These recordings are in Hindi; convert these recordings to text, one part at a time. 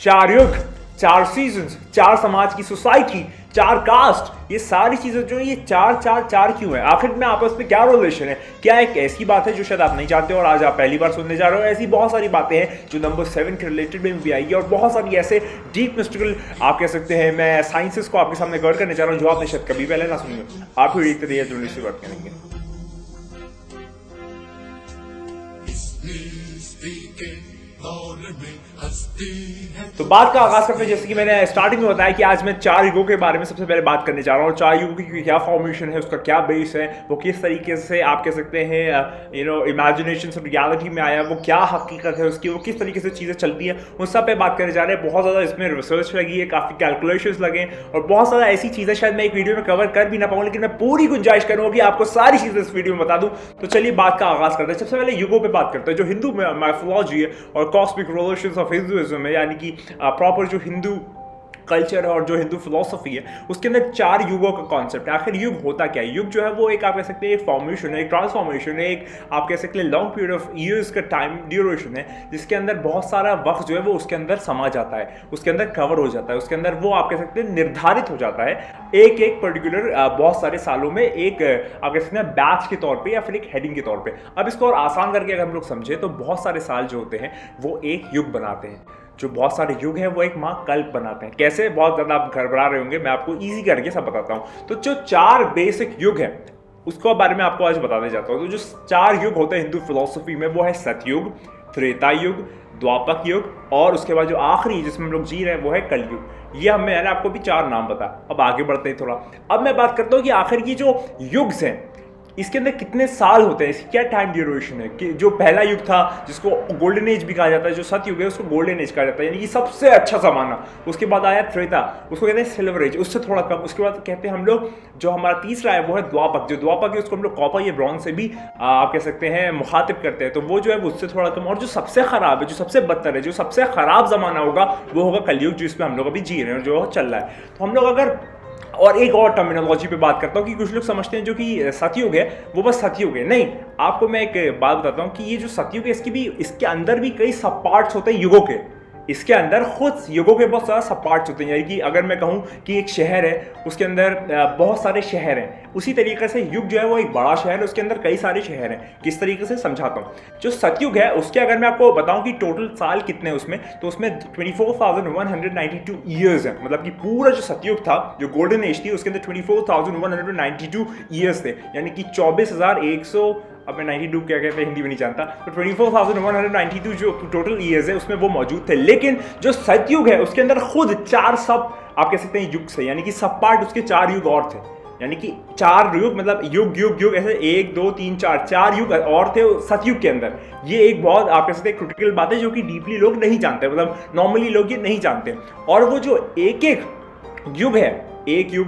चार युग, चार सीजन्स, चार समाज की सोसाइटी, चार कास्ट, ये सारी चीजें जो ये चार चार चार क्यों है? आखिर में आपस में क्या रिलेशन है? क्या एक ऐसी बात है जो शायद आप नहीं जानते और आज आप पहली बार सुनने जा रहे हो? ऐसी बहुत सारी बातें हैं जो नंबर 7 के रिलेटेड में भी आएगी और बहुत सारी ऐसे डीप मिस्टिकल आप कह सकते हैं मैं साइंसेस को आपके सामने कवर करने जा रहा हूँ जो आपने शायद कभी पहले ना सुनी हो। आप ही देखते रहिए जर्नलिस्ट से बात करेंगे। तो बात का आगाज करते हैं, जैसे कि मैंने स्टार्टिंग में बताया कि आज मैं चार युगों के बारे में सबसे पहले बात करने जा रहा हूँ। चार युगों की क्या फॉर्मेशन है, उसका क्या बेस है, वो किस तरीके से आप कह सकते हैं इमेजिनेशन से रियलिटी में आया, वो क्या हकीकत है उसकी, वो किस तरीके से चीज़ें चलती हैं, उन सब पे बात करने जा रहे हैं। बहुत ज़्यादा इसमें रिसर्च लगी है, काफ़ी कैलकुलेशंस लगे और बहुत सारा ऐसी चीज़ें शायद मैं एक वीडियो में कवर कर भी ना पाऊँ, लेकिन मैं पूरी गुंजाइश करूँगा कि आपको सारी चीज़ें इस वीडियो में बता दूँ। तो चलिए बात का आगाज करते हैं। सबसे पहले युगों पे बात करते हैं। जो हिंदू माइथोलॉजी है और कॉस्मिक रिलेशंस ऑफ हिंदुइज्म है, यानी कि प्रॉपर जो हिंदू कल्चर है और जो हिंदू फिलोसफी है, उसके अंदर चार युगों का कॉन्सेप्ट है। आखिर युग होता क्या है? युग जो है वो एक आप कह सकते हैं एक फॉर्मेशन है, एक ट्रांसफॉर्मेशन है, एक आप कह सकते हैं लॉन्ग पीरियड ऑफ ईयर्स का टाइम ड्यूरेशन है, जिसके अंदर बहुत सारा वक्त जो है वो उसके अंदर समा जाता है, उसके अंदर कवर हो जाता है, उसके अंदर वो आप कह सकते हैं निर्धारित हो जाता है एक एक पर्टिकुलर बहुत सारे सालों में एक आप कह सकते हैं बैच के तौर पर या फिर एक हेडिंग के तौर पर। अब इसको और आसान करके अगर हम लोग समझे तो बहुत सारे साल जो होते हैं वो एक युग बनाते हैं। जो बहुत सारे युग हैं वो एक महाकल्प बनाते हैं। कैसे? बहुत ज़्यादा आप घबरा रहे होंगे, मैं आपको इजी करके सब बताता हूँ। तो जो चार बेसिक युग हैं उसको बारे में आपको आज बताने जाता हूँ। तो जो चार युग होते हैं हिंदू फिलोसफी में वो है सतयुग, त्रेता युग, द्वापक युग और उसके बाद जो आखिरी जिसमें हम लोग जी रहे हैं वो है कलयुग। ये मैंने आपको भी चार नाम बताया। अब आगे बढ़ते हैं थोड़ा। अब मैं बात करता हूँ कि आखिर की जो युग हैं इसके अंदर कितने साल होते हैं, इसकी क्या टाइम ड्यूरेशन है। कि जो पहला युग था जिसको गोल्डन एज भी कहा जाता है, जो सतयुग है उसको गोल्डन एज कहा जाता है, यानी कि सबसे अच्छा जमाना। उसके बाद आया त्रेता, उसको कहते हैं सिल्वर एज, उससे थोड़ा कम। उसके बाद कहते हैं हम लोग जो हमारा तीसरा है वो है द्वापक। जो द्वापक है उसको हम लोग कॉपर या ब्रॉन्ज से भी आप कह सकते हैं मुखातिब करते हैं, तो वो जो है वो उससे थोड़ा कम। और जो सबसे खराब है, जो सबसे बदतर है, जो सबसे खराब जमाना होगा वो होगा कलयुग, जिसमें हम लोग अभी जी रहे हैं, जो चल रहा है। तो हम लोग अगर और एक और टर्मिनोलॉजी पे बात करता हूँ कि कुछ लोग समझते हैं जो कि सतयुग है वो बस सतयुग है। नहीं, आपको मैं एक बात बताता हूँ कि ये जो सतयुग है इसके अंदर भी कई सब पार्ट्स होते हैं युगों के। इसके अंदर खुद युगों के बहुत सारा सब पार्ट्स होते हैं। यानी कि अगर मैं कहूँ कि एक शहर है उसके अंदर बहुत सारे शहर हैं, उसी तरीके से युग जो है वो एक बड़ा शहर है, उसके अंदर कई सारे शहर हैं। किस तरीके से समझाता हूँ। जो सतयुग है उसके अगर मैं आपको बताऊँ कि टोटल साल कितने उसमें, तो उसमें 24,192 ईयर्स है। मतलब कि पूरा जो सतयुग था, जो गोल्डन एज थी, उसके अंदर 24,192 ईयर्स थे, यानी कि 24,100 अब मैं 92 क्या कहते हैं हिंदी में नहीं जानता, तो 24,192 जो टोटल ईयर्स है उसमें वो मौजूद थे। लेकिन जो सतयुग है उसके अंदर खुद चार सब आप कह सकते हैं युग से, यानी कि सब पार्ट उसके चार युग और थे। यानी कि चार युग मतलब युग युग युग ऐसे 1 2 3 4 चार युग और थे सतयुग के अंदर। ये एक बहुत आप कह सकते हैं क्रिटिकल बात है जो कि डीपली लोग नहीं जानते, मतलब नॉर्मली लोग ये नहीं जानते। और वो जो एक एक युग है, एक युग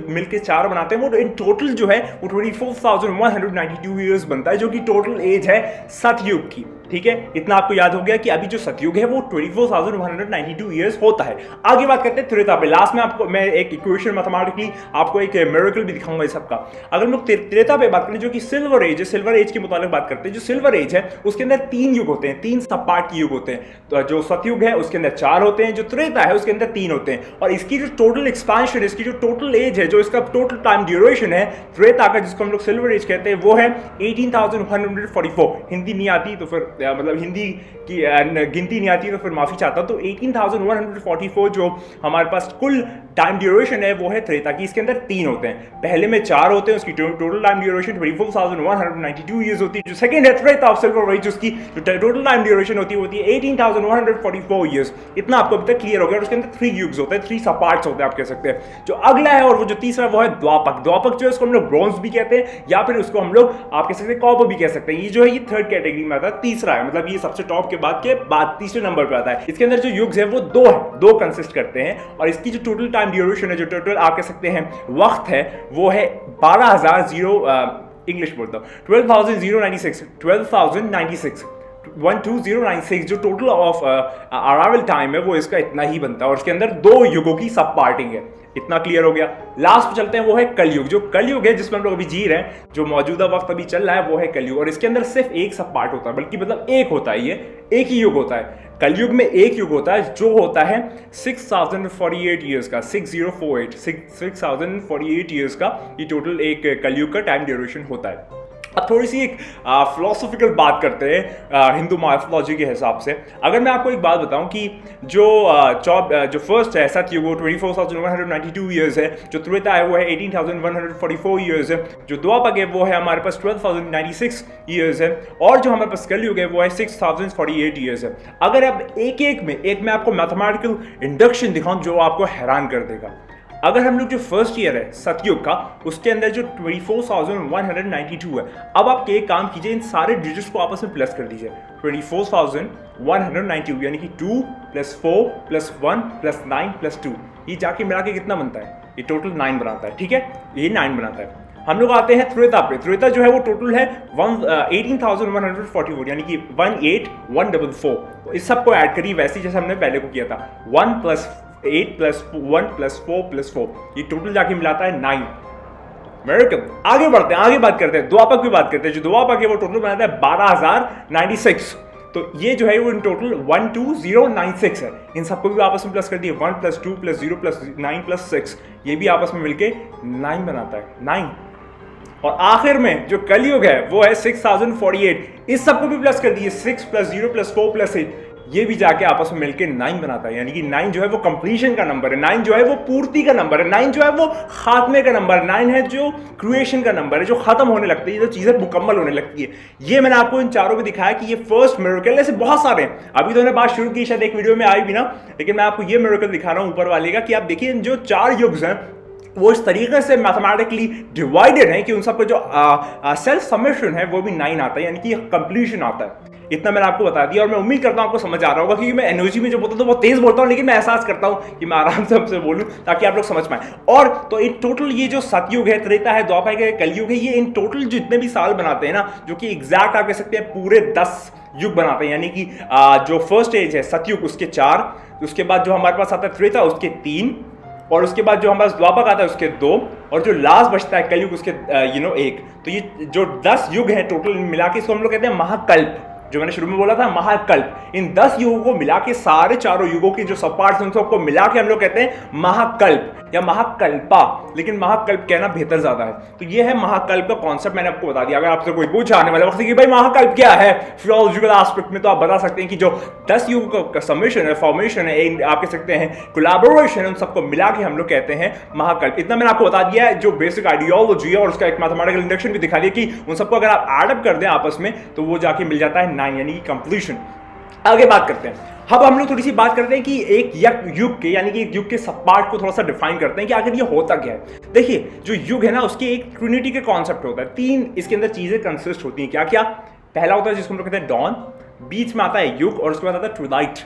मिलके चार बनाते हैं, वो इन टोटल जो है वो 24,192 ईयर्स बनता है, जो कि टोटल एज है सतयुग की। ठीक है, इतना आपको याद हो गया कि अभी जो सतयुग है वो 24,192 ईयर्स होता है। आगे बात करते हैं त्रेता पे। लास्ट में आपको मैं एक इक्वेशन मैथमेटिकली आपको एक मिरेकल भी दिखाऊंगा इस सबका। अगर हम लोग त्रेता पे बात करें जो कि सिल्वर एज है, सिल्वर एज के मुताबिक बात करते हैं, जो सिल्वर एज है उसके अंदर तीन युग होते हैं, तीन सब पार्ट के युग होते हैं। तो जो सतयुग है उसके अंदर चार होते हैं, जो त्रेता है उसके अंदर तीन होते हैं। और इसकी जो टोटल एक्सपांशन, इसकी जो टोटल एज है, जो इसका टोटल टाइम ड्यूरेशन है त्रेता का, जिसको हम लोग सिल्वर एज कहते हैं, वो है 18,144। हिंदी नहीं आती तो फिर मतलब हिंदी की गिनती नहीं आती तो फिर माफी चाहता हूं। तो 18,144 जो हमारे पास कुल टाइम ड्यूरेशन है वो है त्रेता की। इसके अंदर तीन होते हैं, पहले में चार होते हैं, उसकी टोटल टाइम ड्यूरेशन 24,192 ईयर्स होती है। जो सेकंड है त्रेता ऑफ सिल्वर एज, उसकी जो टोटल टाइम ड्यूरेशन होती है 18,144 ईयर्स। इतना आपको अभी तक क्लियर हो गया। और उसके अंदर थ्री युग्स होते हैं, थ्री सब पार्ट्स होते हैं आप कह सकते हैं। जो अगला है और वो जो तीसरा वो है द्वापक। द्वापक जो है उसको हम लोग ब्रॉन्ज भी कहते हैं या फिर उसको हम लोग आप कह सकते हैं कॉपर भी कह सकते हैं। ये जो है ये थर्ड कैटेगरी में आता है, तीसरा है, मतलब ये सबसे टॉप के बाद तीसरे नंबर पर आता है। इसके अंदर जो युग्स है वो दो कंसिस्ट करते हैं। और इसकी जो टोटल टाइम ड्यूरेशन है, जो टोटल आप कह सकते हैं वक्त है, वो है 12,000 इंग्लिश बोलता हूँ 12,096 12096 जो टोटल ऑफ अराइवल टाइम है वो इसका इतना ही बनता है और उसके अंदर 2 युगों की सब पार्टिंग है। इतना क्लियर हो गया। लास्ट पे चलते हैं, वो है कलयुग। जो कलयुग है जिसमें हम लोग अभी जी रहे हैं, जो मौजूदा वक्त अभी चल रहा है, वो है कलयुग। और इसके अंदर सिर्फ एक सब पार्ट होता है, बल्कि मतलब एक होता है, ये एक ही युग होता है। कलयुग में एक युग होता है जो होता है 6048 ईयर्स का, 6048 ईयर्स का ये टोटल एक कलयुग का टाइम ड्यूरेशन होता है। अब थोड़ी सी एक फिलोसॉफिकल बात करते हैं हिंदू माइथोलॉजी के हिसाब से। अगर मैं आपको एक बात बताऊं कि जो फर्स्ट है सतयुग वो 24,192 ईयर्स है, जो त्रेता है वो है 18,144 ईयर्स है, जो द्वापर है वो है हमारे पास 12,096 ईयर्स है, और जो हमारे पास कलयुग है वो है 6,048 ईयर्स है। अगर अब एक में आपको मैथमेटिकल इंडक्शन दिखाऊं जो आपको हैरान कर देगा। अगर हम लोग जो फर्स्ट ईयर है सतयुग का, उसके अंदर जो 24,192 है, अब आप एक काम कीजिए, इन सारे डिजिट्स को आपस में प्लस कर दीजिए। 24,192 यानी कि 2 + 4 + 1 + 9 + 2, ये जाके मिला के कितना बनता है? ये टोटल 9 बनाता है। ठीक है, ये 9 बनाता है। हम लोग आते हैं त्रेता पे। त्रेता जो है वो टोटल है 18,144 यानी कि 18,144। इस सबको ऐड करिए वैसे जैसे हमने पहले को किया था, 1 + 8 + 1 + 4 + 4, ये टोटल जाके मिलाता है 9। मेरिकल। आगे बढ़ते हैं, आगे बात करते हैं, द्वापर की बात करते हैं। जो द्वापर है वो टोटल बनाता है 12,096। तो ये जो है वो इन टोटल 12096 है। इन सबको भी आपस में प्लस कर दिए, 1 + 2 + 0 + 9 + 6, ये भी आपस में मिलके 9 बनाता है, 9। और आखिर में जो कलयुग है वो है 6048, इस सबको भी प्लस कर दिए, 6 + 0 + 4 + 8, ये भी जाके आपस में मिलके 9 बनाता है। यानी कि 9 जो है वो कंप्लीशन का नंबर है, 9 जो है वो पूर्ति का नंबर है, 9 जो है वो खात्मे का नंबर है, 9 है जो क्रिएशन का नंबर है, जो खत्म होने लगती है, जो चीजें मुकम्मल होने लगती है। ये मैंने आपको इन चारों में दिखाया कि ये फर्स्ट मिरेकल, ऐसे बहुत सारे हैं। अभी तो मैंने बात शुरू की, शायद एक वीडियो में आई भी ना, लेकिन मैं आपको ये मिरेकल दिखा रहा हूं ऊपर वाले का, कि आप देखिए जो 4 युग्स हैं वो इस तरीके से मैथमेटिकली डिवाइडेड है कि उन सबका जो सेल्फ समेशन है वो भी 9 आता है, यानी कि कंप्लीशन आता है। इतना मैंने आपको बता दिया और मैं उम्मीद करता हूं आपको समझ आ रहा होगा, क्योंकि मैं एनर्जी में जो बोलता हूं तो बहुत तेज बोलता हूं, लेकिन मैं एहसास करता हूं कि मैं आराम से आपसे बोलूं ताकि आप लोग समझ पाएं। और तो इन टोटल ये जो सतयुग है, त्रेता है, द्वापर है, कलयुग है, ये इन टोटल जितने भी साल बनाते हैं ना, जो कि एग्जैक्ट आप कह सकते हैं पूरे 10 युग बनाते हैं। यानी कि जो फर्स्ट एज है सतयुग उसके 4, उसके बाद जो हमारे पास आता है त्रेता उसके 3, और उसके बाद जो हमारे पास द्वापर आता है उसके 2, और जो लास्ट बचता है कलयुग उसके 1। तो ये जो 10 युग है टोटल मिला के इसको हम लोग कहते हैं महाकल्प। जो मैंने शुरू में बोला था महाकल्प, इन 10 युगों को मिला के, सारे चारों युगों के जो सब पार्ट्स हैं सबको मिला के हम लोग कहते हैं महाकल्प या महाकल्पा, लेकिन महाकल्प कहना बेहतर ज्यादा है। तो ये है महाकल्प का कॉन्सेप्ट, मैंने आपको बता दिया। अगर आपसे कोई पूछे आने वाले वक्त कि भाई महाकल्प क्या है फिलोसॉफिकल एस्पेक्ट में, तो आप बता सकते हैं कि जो 10 युगों का समेशन है, फॉर्मेशन है, आप कह सकते हैं कोलैबोरेशन है, उन सबको मिला के हम लोग कहते हैं महाकल्प। इतना मैंने आपको बता दिया है जो बेसिक आइडियोलॉजी है, और उसका एक मैथमेटिकल इंडक्शन भी दिखा दिया कि उन सबको अगर आप एड अप कर दें आपस में तो वो जाके मिल जाता है 9, यानी कि कंप्लीशन। आगे बात करते हैं, अब हम लोग थोड़ी सी बात करते हैं कि एक युग के, यानी कि एक युग के सब पार्ट को थोड़ा सा डिफाइन करते हैं कि आखिर ये होता क्या है। देखिए जो युग है ना, उसके एक ट्रिनिटी के कॉन्सेप्ट होता है, 3 इसके अंदर चीजें कंसिस्ट होती हैं। क्या क्या? पहला होता है जिसको हम लोग कहते हैं डॉन, बीच में आता है युग, और उसके बाद आता है ट्विलाइट।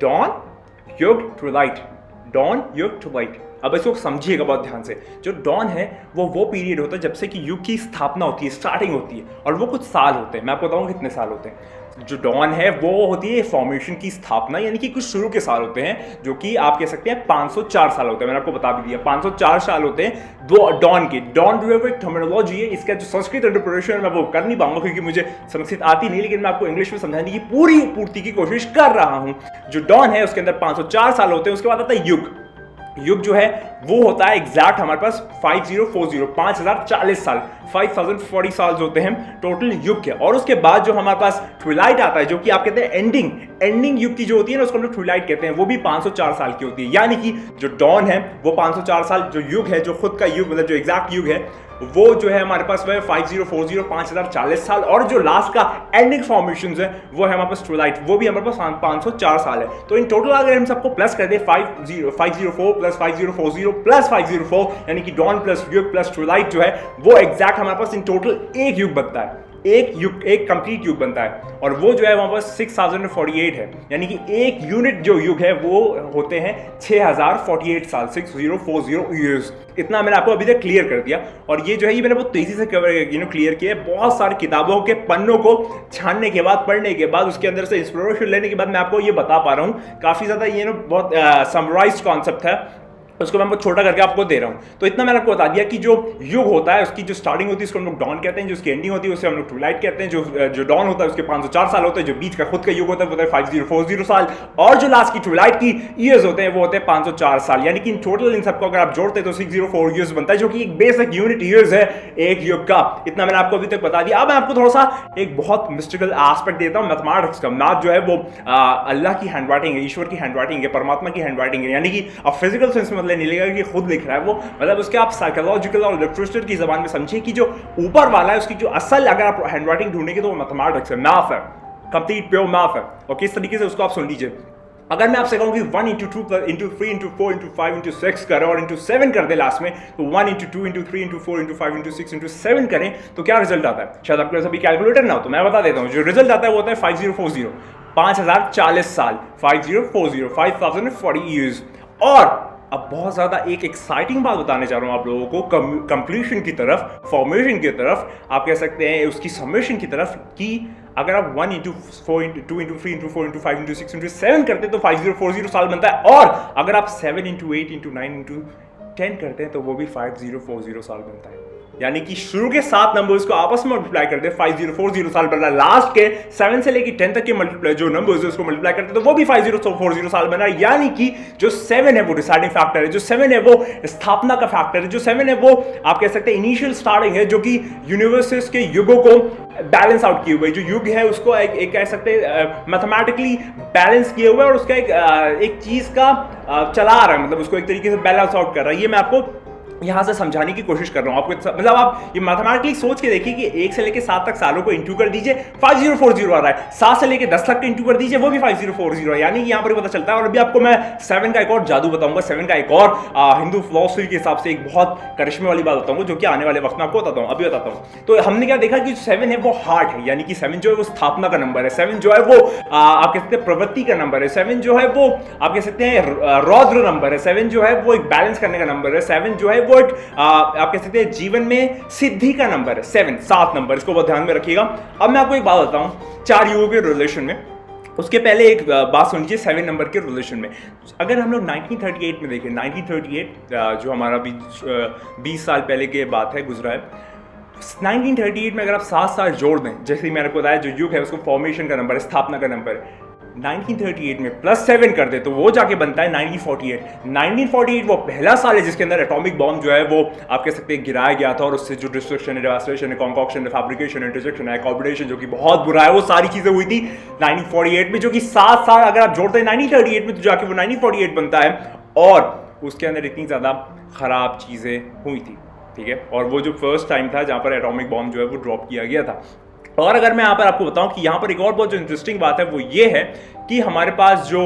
डॉन, युग, ट्विलाइट, डॉन, युग, ट्विलाइट। अब इसको समझिएगा बहुत ध्यान से। जो डॉन है वो पीरियड होता है जब से कि युग की स्थापना होती है, स्टार्टिंग होती है, और वो कुछ साल होते हैं। मैं आपको बताऊंगा कितने साल होते हैं। जो डॉन है वो होती है फॉर्मेशन की स्थापना, यानी कि कुछ शुरू के साल होते हैं, जो कि आप कह सकते हैं 504 साल होते हैं। मैंने आपको बता भी दिया 504 साल होते हैं डॉन के। डॉन जो है वो एक टर्मिनोलॉजी है, इसका जो संस्कृत इंटरप्रिटेशन मैं वो कर नहीं पाऊंगा क्योंकि मुझे संस्कृत आती नहीं, लेकिन मैं आपको इंग्लिश में समझाने की पूर्ति की कोशिश कर रहा हूं। जो डॉन है उसके अंदर 504 साल होते हैं। उसके बाद आता है युग। युग जो है वो होता है एग्जैक्ट हमारे पास 5040, 5040 साल, 5040 साल होते हैं टोटल युग के। और उसके बाद जो हमारे पास ट्विलाइट आता है, जो कि आप कहते हैं एंडिंग युग की जो होती है ना, उसको हम लोग ट्विलाइट कहते हैं, वो भी 504 साल की होती है। यानी कि जो डॉन है वो 504 साल, जो युग है, जो खुद का युग मतलब जो एग्जैक्ट युग है वो जो है हमारे पास वह 5040, 5040 साल, और जो लास्ट का एंडिंग फॉर्मेशन है वो है हमारे पास ट्विलाइट, वो भी हमारे पास 504 साल है। तो इन टोटल अगर हम सबको प्लस कर दे 504 प्लस 5040 प्लस 504, यानी कि डॉन प्लस युग प्लस ट्विलाइट जो है वो एग्जैक्ट हमारे पास इन टोटल एक युग बनता है। एक युग, एक कंप्लीट युग बनता है, और वो जो है वहां पर 6048 है, यानी कि एक यूनिट जो युग है वो होते हैं 6048 साल, 6040 ईयर्स। इतना मैंने आपको अभी तक क्लियर कर दिया, और ये जो है ये मैंने बहुत तेजी से क्लियर किया है। बहुत सारी किताबों के पन्नों को छानने के बाद, पढ़ने के बाद, उसके अंदर से इंस्पिरेशन लेने के बाद मैं आपको ये बता पा रहा हूँ। काफी ज्यादा ये बहुत समराइज्ड कॉन्सेप्ट है, उसको मैं बहुत छोटा करके आपको दे रहा हूँ। तो इतना मैंने आपको बता दिया कि जो युग होता है उसकी जो स्टार्टिंग होती है उसको हम लोग डॉन कहते हैं, जो उसकी एंडिंग होती है उसे हम लोग ट्विलाइट कहते हैं। जो डॉन होता है उसके 504 साल होते हैं, जो बीच का खुद का युग होता है वो होता है 5040 साल, और जो लास्ट की ट्विलाइट की ईयर्स होते हैं वो होते हैं 504 साल। यानी कि इन टोटल इन सबको अगर आप जोड़ते हैं तो 604 ईयर्स बनता है, जो कि एक बेसिक यूनिट ईयर्स है एक युग का। इतना मैंने आपको अभी तक बता दिया। अब मैं आपको थोड़ा सा एक बहुत मिस्टिकल एस्पेक्ट देता हूँ मैथमेटिक्स का। मैथ जो है वो अल्लाह की हैंडराइटिंग है, ईश्वर की हैंडराइटिंग है, परमात्मा की हैंडराइटिंग है। यानी कि अब फिजिकल सेंस में मतलब नहीं लेगा कि लिख रहा है वो, मतलब उसके आप साइकोलॉजिकल और लिटरेचर की जबान में समझिए कि जो ऊपर वाला है उसकी जो असल अगर आप हैंडराइटिंग ढूंढेंगे तो वो मैथमेटिक्स है, मैथ है, कंप्लीट प्योर मैथ है। और किस तरीके से उसको आप सुन लीजिए। अगर मैं आपसे कहूं कि 1 into 2 into 3 into 4 into 5 into 6 करें और into 7 कर दे लास्ट में, तो 1 into 2 into 3 into 4 into 5 into 6 into 7 करें तो क्या रिजल्ट आता है? शायद आपके पास अभी कैलकुलेटर ना हो तो मैं बता देता हूं। जो रिजल्ट आता है वो होता है 5040, 5040 साल, 5040, 5040 ईयर्स। और अब बहुत ज्यादा एक एक्साइटिंग बात बताने जा रहा हूं आप लोगों को, कंप्लीशन की तरफ, फॉर्मेशन की तरफ, आप कह सकते हैं उसकी समेशन की तरफ, कि अगर आप 1 into 4 into 2 into 3 into 4 into 5 into 6 into 7 करते हैं तो 5040 साल बनता है, और अगर आप 7 into 8 into 9 into 10 करते हैं तो वो भी 5040 साल बनता है। यानी कि शुरू के 7 नंबर्स को आपस में मल्टीप्लाई करते हैं 5040 साल बन रहा है, लास्ट के 7 से लेकर 10 तक के मल्टीप्लाई जो नंबर्स है उसको मल्टीप्लाई करते हैं तो वो भी 5040 साल बन रहा है। यानी कि जो 7 है वो डिसाइडिंग फैक्टर है, जो 7 है वो स्थापना का फैक्टर है, जो 7 है वो आप कह सकते हैं इनिशियल स्टार्टिंग है, जो कि यूनिवर्सेस के युगों को बैलेंस आउट किए हुए, जो युग है उसको एक कह सकते हैं मैथमेटिकली बैलेंस किए हुए, और उसका एक चीज का चला रहा है, मतलब उसको एक तरीके से बैलेंस आउट कर रहा है। ये मैं आपको यहां से समझाने की कोशिश कर रहा हूं आपको। मतलब आप ये मैथमेटिकली सोच के देखिए कि 1 से लेकर 7 तक सालों को इंटू कर दीजिए, 5040 आ रहा है। 7 से लेकर 10 तक के इंटू कर दीजिए, वो भी 5040 है। यानी यहां पर पता चलता है। और अभी आपको मैं 7 का एक और जादू बताऊंगा, 7 का एक और हिंदू फिलॉसफी के हिसाब से एक बहुत करिश्मे वाली बात बताऊंगा, जो कि आने वाले वक्त में आपको बताता हूं। अभी बताता हूं। तो हमने क्या देखा कि 7 है वो हार्ट है, यानी कि 7 जो है वो स्थापना का नंबर है, 7 जो है वो आप कह सकते हैं प्रवृत्ति का नंबर है, 7 जो है वो आप कह सकते हैं रौद्र नंबर है, 7 जो है वो एक बैलेंस करने का नंबर है, 7 जो है वो एक आप कह सकते हैं जीवन में सिद्धि का नंबर है। 7 नंबर, इसको बहुत ध्यान में रखिएगा। अब मैं आपको एक बात बताता हूं 4 युगों के रिलेशन में। उसके पहले एक बात सुन लीजिए 7 नंबर के रिलेशन में। अगर हम लोग 1938 में देखें, 1938 जो हमारा भी 20 साल पहले की बात है, गुजरा है। 1938 में अगर आप 7 साल जोड़ दें, जैसे मैंने आपको बताया जो युग है उसको फॉर्मेशन का नंबर है, स्थापना का नंबर है, 1938 में +7 कर दे तो वो जाके बनता है 1948। 1948 वो पहला साल है जिसके अंदर एटॉमिक बॉम्ब जो है वो आप कह सकते हैं गिराया गया था, और उससे जो डिस्ट्रक्शन है, डेवास्टेशन है, कॉन्कॉक्शन है, फैब्रिकेशन है, इंटरसेक्शन है, कॉम्बिनेशन जो कि बहुत बुरा है, वो सारी चीजें हुई थी 1948 में, जो कि 7 साल अगर आप जोड़ते हैं 1938 में तो जाके वो 1948 बनता है। और उसके अंदर इतनी ज्यादा खराब चीजें हुई थी, ठीक है। और वो जो फर्स्ट टाइम था जहां पर एटॉमिक बॉम्ब जो है वो ड्रॉप किया गया था। और अगर मैं यहाँ पर आपको बताऊं कि यहाँ पर एक और बहुत जो इंटरेस्टिंग बात है वो ये है कि हमारे पास जो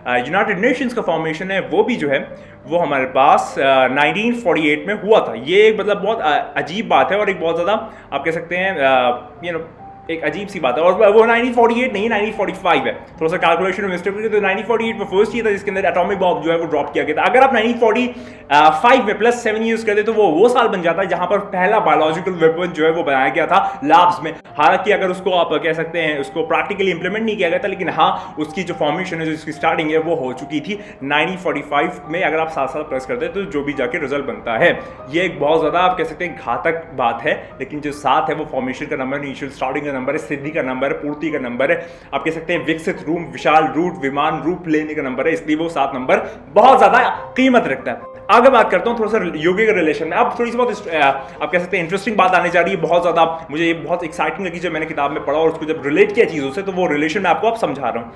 यूनाइटेड नेशंस का फॉर्मेशन है वो भी जो है वो हमारे पास 1948 में हुआ था। ये एक मतलब बहुत अजीब बात है और एक बहुत ज़्यादा आप कह सकते हैं एक अजीब सी बात है। और वो 1948 नहीं 1945 है, थोड़ा सा कैलकुलेशन में मिस्टेक हुई। तो 1948 में फर्स्ट ईयर था जिसके अंदर एटॉमिक बॉम्ब जो है वो ड्रॉप किया गया था। अगर आप 1945 में +7 ईयर्स करते तो वो साल बन जाता है जहां पर पहला बायोलॉजिकल वेपन जो है वो बनाया गया था लैब्स में। हालांकि अगर उसको आप कह सकते हैं उसको प्रैक्टिकली इंप्लीमेंट नहीं किया गया था, लेकिन हाँ उसकी जो फॉर्मेशन है, जो उसकी स्टार्टिंग है वो हो चुकी थी 1945 में। अगर आप 7 साल प्लस करते हैं तो जो भी जाके रिजल्ट बनता है, ये एक बहुत ज्यादा आप कह सकते हैं घातक बात है। लेकिन जो 7 है वो फॉर्मेशन का नंबर, इनिशियल स्टार्टिंग नंबर है, सिद्धि का नंबर है, पूर्ति का नंबर है, आप कह सकते हैं विकसित रूप, विशाल रूप, विमान रूप लेने का नंबर है। इसलिए वो 7 नंबर बहुत ज्यादा कीमत रखता है। आगे बात करता हूं थोड़ा सा योगी के रिलेशन में। अब थोड़ी सी बहुत आप कह सकते हैं इंटरेस्टिंग बात आने जा रही है, बहुत ज्यादा मुझे ये बहुत एक्साइटिंग लगी जब मैंने किताब में पढ़ा और उसको जब रिलेट किया चीजों से, तो वो रिलेशन मैं आपको अब समझा रहा हूं।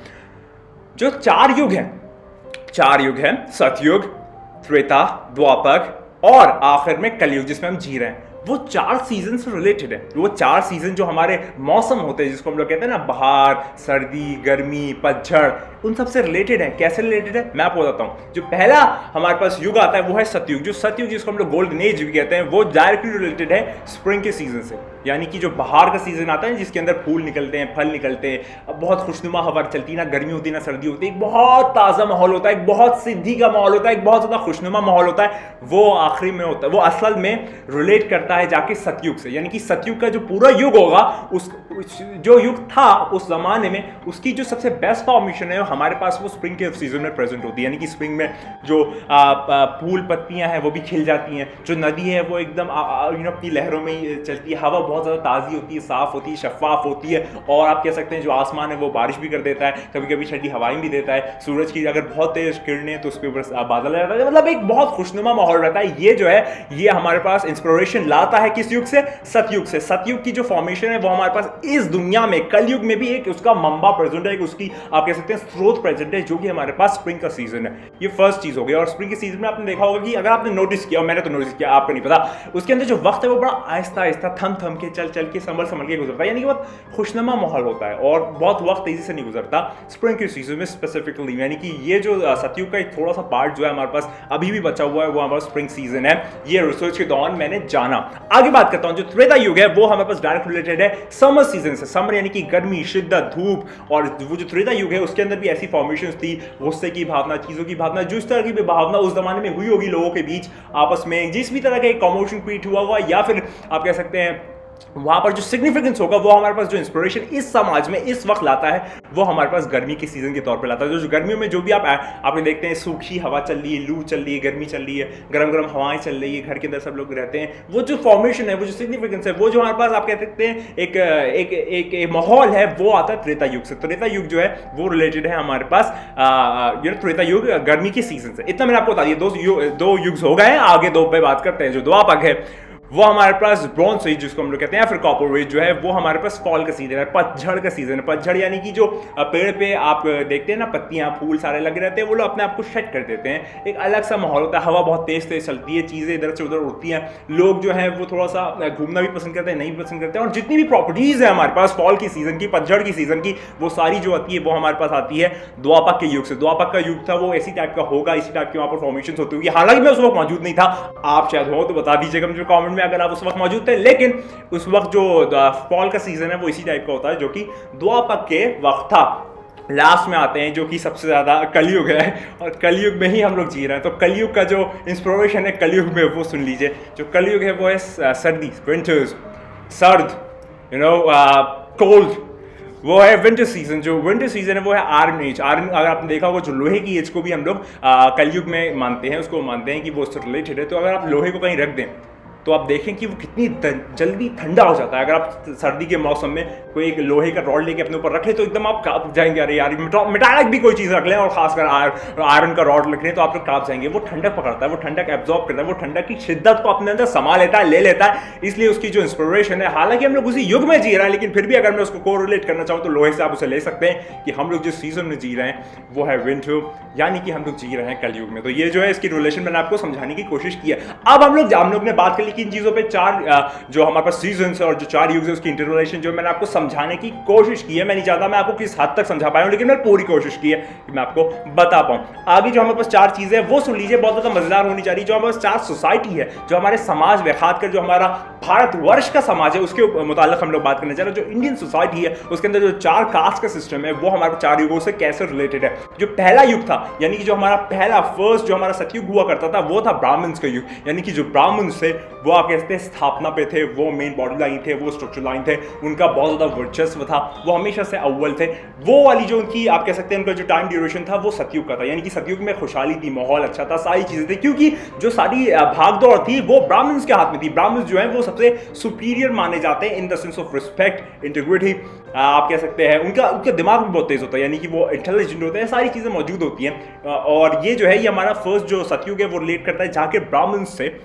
जो 4 युग है सतयुग, त्रेता, द्वापर और आखिर में कलयुग जिसमें हम जी रहे हैं, वो 4 सीजन से रिलेटेड है। वो 4 सीजन जो हमारे मौसम होते हैं जिसको हम लोग कहते हैं ना बहार, सर्दी, गर्मी, पतझड़, उन सब से रिलेटेड है। कैसे रिलेटेड है मैं आपको बताता हूं। जो पहला हमारे पास युग आता है वो है सतयुग। जो सतयुग जिसको हम लोग गोल्डन एज भी कहते हैं, वो डायरेक्टली रिलेटेड है स्प्रिंग के सीजन से। यानी कि जो बाहर का सीजन आता है जिसके अंदर फूल निकलते हैं, फल निकलते हैं, अब बहुत खुशनुमा हवा चलती है, ना गर्मी होती है ना सर्दी होती है, एक बहुत ताज़ा माहौल होता है, एक बहुत सिद्धि का माहौल होता है, एक बहुत ज़्यादा खुशनुमा माहौल होता है, वो आखिरी में होता है। वो असल में रिलेट करता है जाके सतयुग से, यानी कि सतयुग का जो पूरा युग होगा, उस जो युग था उस जमाने में, उसकी जो सबसे बेस्ट फॉर्मेशन है हमारे पास वो स्प्रिंग के सीजन में प्रेजेंट होती है। यानी कि स्प्रिंग में जो फूल पत्तियां हैं वो भी खिल जाती हैं, जो नदी है वो एकदम अपनी लहरों में ही चलती है, हवा बहुत ज़्यादा ताज़ी होती है, साफ़ होती है, शफाफ होती है, और आप कह सकते हैं जो आसमान है वो बारिश भी कर देता है, कभी कभी ठंडी हवाएं भी देता है, सूरज की अगर बहुत तेज किरणें तो उसके ऊपर बादल आ जाता है, मतलब एक बहुत खुशनुमा माहौल रहता है। ये जो है ये हमारे पास इंस्पिरेशन लाता है किस युग से? सतयुग से। सतयुग की जो फॉर्मेशन है वो हमारे पास इस दुनिया में कलयुग में भी एक उसका मंबा प्रेजेंट है, एक उसकी आप कह सकते हैं स्रोत प्रेजेंट है, जो कि हमारे पास स्प्रिंग का सीजन है। ये फर्स्ट चीज हो गई। और स्प्रिंग के सीजन में आपने देखा होगा कि अगर आपने नोटिस किया, और मैंने तो नोटिस किया, आपको नहीं पता, उसके अंदर जो वक्त है वो बड़ा आहिस्ता आहिस्ता थम थम के चल चल के संभल संभल के गुजरता है, यानी कि बहुत खुशनुमा माहौल होता है और बहुत वक्त तेजी से नहीं गुजरता स्प्रिंग के सीजन में स्पेसिफिकली। यानी कि ये जो सतयुग का एक थोड़ा सा पार्ट जो है हमारे पास अभी भी बचा हुआ है वो हमारा स्प्रिंग सीजन है। ये रिसर्च के दौरान मैंने जाना। आगे बात करता हूं, जो त्रेता युग है वो हमारे पास डायरेक्ट रिलेटेड है समर सीजन से। समर यानी कि गर्मी, शिद्दत, धूप, और वो जो त्रेता युग है उसके अंदर भी ऐसी फॉर्मेशंस थी, गुस्से की भावना, चीजों की भावना, जिस तरह की भी भावना उस जमाने में हुई होगी लोगों के बीच आपस में, जिस भी तरह का एक कॉमोशन क्रिएट हुआ हुआ, या फिर आप कह सकते हैं वहां पर जो सिग्निफिकेंस होगा वो हमारे पास जो इंस्पिरेशन इस समाज में इस वक्त लाता है वो हमारे पास गर्मी के सीजन के तौर पे लाता है। जो गर्मियों में जो भी आपने देखते हैं सूखी हवा चल रही है, लू चल रही है, गर्मी चल रही है, गरम गरम हवाएं चल रही है, घर के अंदर सब लोग रहते हैं, वो जो फॉर्मेशन है, वो जो सिग्निफिकेंस है, वो जो हमारे पास आप कह सकते हैं एक माहौल है, वो आता है त्रेता युग से। त्रेता युग जो है वो रिलेटेड है हमारे पास त्रेता युग गर्मी के सीजन से। इतना मैंने आपको बता दिया। दो युग हो गए, आगे दो पे बात करते हैं। जो द्वापर है वो हमारे पास ब्रॉन्ज एज जिसको हम लोग कहते हैं, या फिर कॉपर एज जो है वो हमारे पास फॉल का सीजन है, पतझड़ का सीजन है। पतझड़ यानी कि जो पेड़ पे आप देखते हैं ना, पत्तियां फूल सारे लगे रहते हैं, वो लोग अपने आप को शेड कर देते हैं, एक अलग सा माहौल होता है, हवा बहुत तेज तेज चलती है, चीजें इधर से उधर उड़ती हैं, लोग जो है वो थोड़ा सा घूमना भी पसंद करते हैं, नहीं भी पसंद करते हैं, और जितनी भी प्रॉपर्टीज है हमारे पास फॉल की सीजन की, पतझड़ की सीजन की, वो सारी जो आती है वो हमारे पास आती है द्वापर के युग से। द्वापर का युग था वो इसी टाइप का होगा, इसी टाइप की वहां पर फॉर्मेशन होती होगी। हालांकि मैं उस वक्त मौजूद नहीं था, आप शायद हो तो बता दीजिएगा मुझे कमेंट में अगर आप उस वक्त मौजूद थे, लेकिन उस वक्त जो फॉल का सीजन है वो इसी टाइप का होता है, जो कि द्वापर के वक्त था। लास्ट में आते हैं जो कि सबसे ज़्यादा कलयुग है, और कलयुग में ही हम लोग जी रहे हैं। तो कलयुग का जो इंस्पिरेशन है कलयुग में वो सुन लीजिए। जो कलयुग है वो है सर्दी, विंटर्स, सर्द, कोल्ड, वो है विंटर सीजन। जो विंटर सीजन है वो है आयरन एज। आयरन अगर आपने देखा होगा, जो लोहे की एज को भी हम लोग कलयुग में मानते हैं, उसको मानते हैं कि वो उससे रिलेटेड है। तो अगर आप लोहे को कहीं रख दें तो आप देखें कि वो कितनी जल्दी ठंडा हो जाता है। अगर आप सर्दी के मौसम में कोई एक लोहे का रॉड लेके अपने ऊपर रख ले तो एकदम आप कांप जाएंगे, अरे यार मेटालिक भी कोई चीज़ रख लें, और खासकर आयरन का रॉड रख लें तो आप लोग कांप जाएंगे। वो ठंडक पकड़ता है, वो ठंडक एब्जॉर्ब करता है, वो ठंडक की शिद्दत को अपने अंदर समा लेता है, ले लेता है। इसलिए उसकी जो इंस्पिरेशन है, हालांकि हम लोग उसी युग में जी रहे हैं, लेकिन फिर भी अगर मैं उसको को रिलेट करना चाहूँ तो लोहे से आप उसे ले सकते हैं कि हम लोग जिस सीजन में जी रहे हैं वो है विंटर, यानी कि हम लोग जी रहे हैं कलयुग में। तो ये जो है इसकी रिलेशन मैंने आपको समझाने की कोशिश की है। अब हम लोग ने बात कर ली कि इन चीज़ों पर चार जो हमारे पास सीजन है और जो चार युग है उसकी इंटररिलेशन जो मैंने आपको समझाने की कोशिश की है। मैं नहीं चाहता मैं आपको किस हद तक समझा पाया हूं, लेकिन मैंने पूरी कोशिश की है कि मैं आपको बता पाऊं। आगे जो हमारे पास चार चीजें हैं वो सुन लीजिए, बहुत ज्यादा मजेदार होनी चाहिए। जो हमारे पास चार सोसाइटी है, जो हमारे समाज में, खासकर जो हमारा भारतवर्ष का समाज है उसके मुताल्लिक हम लोग बात करने जा रहे हैं। जो इंडियन सोसाइटी है उसके अंदर जो चार कास्ट का सिस्टम है वो हमारे चार युगों से कैसे रिलेटेड है। जो पहला युग था, यानी कि जो हमारा पहला फर्स्ट जो हमारा सतयुग हुआ करता था वो था ब्राह्मण्स का युग। यानी कि जो ब्राह्मण्स थे वो आप कहते हैं स्थापना पे थे, वो मेन बॉडी लाइन थे, वो स्ट्रक्चर लाइन थे, उनका बहुत ज़्यादा वर्चस्व था, वो हमेशा से अव्वल थे। वो वाली जो उनकी आप कह सकते हैं उनका जो टाइम ड्यूरेशन था वो सतयुग का था। यानी कि सतयुग में खुशहाली थी, माहौल अच्छा था, सारी चीज़ें थी, क्योंकि जो सारी भागदौड़ थी वो ब्राह्मण्स के हाथ में थी। ब्राह्मण्स जो है वो सबसे सुपीरियर माने जाते हैं in the sense of respect, integrity, आप कह सकते हैं। उनका दिमाग भी बहुत तेज होता है, यानी कि वो इंटेलिजेंट होते हैं, सारी चीज़ें मौजूद होती हैं। और ये जो है ये हमारा फर्स्ट जो सतयुग है वो रिलेट करता है जाके ब्राह्मण्स से।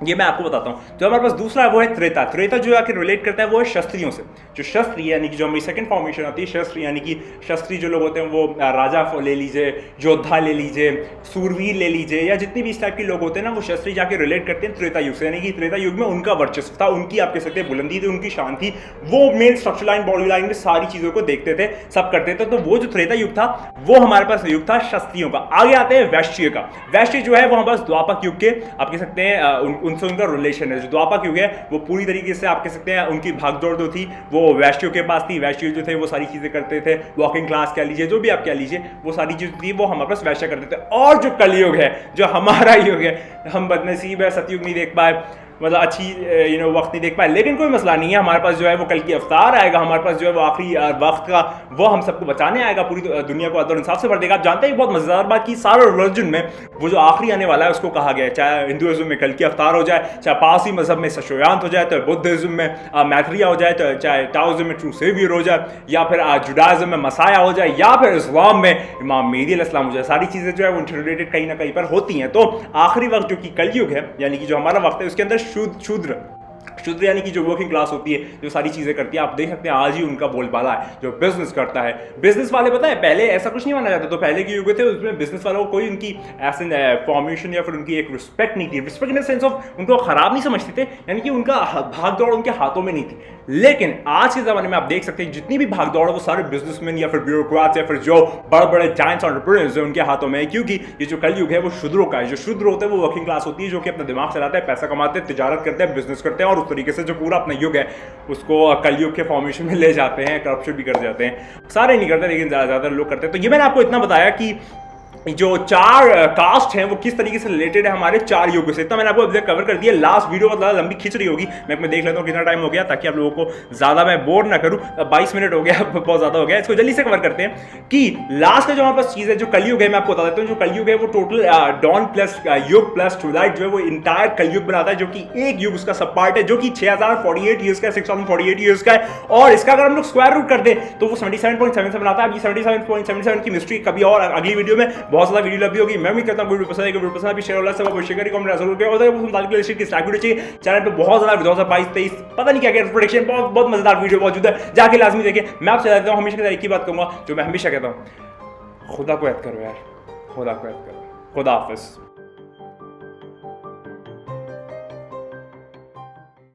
ये मैं आपको बताता हूँ। जो हमारे पास दूसरा है वो है त्रेता। त्रेता जो आके रिलेट करता है वो है क्षत्रियों से। जो क्षत्रिय यानी कि जो हमारी सेकंड फॉर्मेशन आती है क्षत्रिय, यानी कि क्षत्रिय जो लोग होते हैं वो राजा ले लीजिए, योद्धा ले लीजिए, सूरवीर ले लीजिए, या जितने भी इस टाइप के लोग होते हैं ना वो क्षत्रिय जाके रिलेट करते हैं त्रेता युग से। यानी कि त्रेता युग में उनका वर्चस्व था, उनकी आप कह सकते हैं बुलंदी थी, उनकी शान थी, वो main structure line, body line में सारी चीज़ों को देखते थे, सब करते थे। तो वो जो त्रेता युग था वो हमारे पास युग था क्षत्रियों का। आगे आते हैं वैश्य का। वैश्य जो है वो हमारे पास द्वापर युग के आप कह सकते हैं उनसे उनका रिलेशन है। जो द्वापर युग है वो पूरी तरीके से आप कह सकते हैं उनकी भागदौड़ जो थी वो वैश्यों के पास थी। वैश्य जो थे वो सारी चीज़ें करते थे, वर्किंग क्लास कह लीजिए, जो भी आप कह लीजिए, वो सारी चीज़ थी वो हमारे पास वैश्य करते थे। और जो कलयुग है, जो हमारा युग है, हम बदनसीब है, सतयुग नहीं देख पाए, मतलब अच्छी वक्त नहीं देख पाए, लेकिन कोई मसला नहीं है। हमारे पास जो है वो कल की अवतार आएगा, हमारे पास जो है वो आखिरी वक्त का वो हम सबको बचाने आएगा, पूरी दुनिया को अदल इंसाफ से भर देगा। आप जानते हैं बहुत मजेदार बात की सारे रिलीजन में वो जो आखिरी आने वाला है उसको कहा गया है, चाहे हिंदुइज्म में कल की अवतार हो जाए, चाहे पारसी मजहब में सशोयांत हो जाए, तो बुद्धिज्म में मैथरिया हो जाए, तो चाहे टाओइज्म में ट्रू सेवियर हो जाए, या फिर जुडाइज्म में मसाया हो जाए, या फिर इस्लाम में इमाम मेहदी अलैहिस्सलाम हो जाए। सारी चीज़ें जो है वो उनसे रिलेटेड कहीं ना कहीं पर होती हैं। तो आखिरी वक्त जो कि कलयुग है, यानी कि जो हमारा वक्त है, उसके अंदर शूद्र यानी कि जो वर्किंग क्लास होती है, जो सारी चीज़ें करती है, आप देख सकते हैं आज ही उनका बोलबाला है। जो बिजनेस करता है, बिजनेस वाले पता है पहले ऐसा कुछ नहीं माना जाता, तो पहले के युग थे उसमें बिजनेस वालों को कोई उनकी ऐसे फॉर्मेशन या फिर उनकी एक रिस्पेक्ट नहीं थी। Respect in the sense of उनको खराब नहीं समझते थे, यानी कि उनका भाग दौड़ उनके हाथों में नहीं थी। लेकिन आज के ज़माने में आप देख सकते हैं जितनी भी भाग दौड़ है वो सारे बिजनेसमैन या फिर ब्यूरोक्रेट्स या फिर जो बड़े बड़े जायंट्स एंटरप्रेन्योर्स हैं उनके हाथों में है, क्योंकि ये जो कलयुग है वो शूद्रों का है। जो शूद्र होते हैं वो वर्किंग क्लास होती है, जो कि अपना दिमाग चलाते हैं, पैसा कमाते हैं, तिजारत करते हैं, बिजनेस करते हैं, और उस तरीके से जो पूरा अपना युग है उसको कलयुग के फॉर्मेशन में ले जाते हैं, करप्शन भी कर जाते हैं। सारे नहीं करते लेकिन ज़्यादातर लोग करते हैं। तो ये मैंने आपको इतना बताया कि जो 4 कास्ट हैं वो किस तरीके से रिलेटेड है हमारे 4 युगों से। इतना मैंने आपको अब तक कवर कर दिया। लास्ट वीडियो बहुत ज़्यादा लंबी खिंच रही होगी, मैं अपने देख लेता हूँ कितना टाइम हो गया, ताकि आप लोगों को ज़्यादा मैं बोर ना करूँ। 22 मिनट हो गया, बहुत ज़्यादा हो गया। इसको जल्दी से कवर करते हैं कि लास्ट का जो हमारे पास चीज़ है, जो कलयुग है, मैं आपको बता देता हूँ। जो कलयुग है वो टोटल डॉन प्लस युग प्लस ट्विलाइट जो है वो इंटायर कलयुग बनाता है, जो कि एक युग उसका सब पार्ट है, जो कि 6048 ईयर्स का, 6048 ईयर्स का है। और इसका अगर हम लोग स्क्वायर रूट कर दें तो वो 77.77 आता है। अब ये 77.77 की मिस्ट्री कभी और अगली वीडियो में बहुत ज़्यादा वीडियो लंबी होगी। मैं भी करता हूं वीडियो पसंद है, वीडियो पसंद है, शेयर वाला सब शेयर करें, कमेंट जरूर करें। और उस मुताबिक लिस्ट की स्टैक वीडियो चाहिए चैनल पे, बहुत ज्यादा 2022-23 पता नहीं क्या क्या प्रोडक्शन, बहुत मजेदार वीडियो मौजूद है, जाके लाजमी देखें। मैं आपसे कहता हूं, हमेशा की तरह एक ही बात कहूंगा जो मैं हमेशा कहता हूं, खुदा को याद करो यार, खुदा को याद करो। खुदा हाफिज़।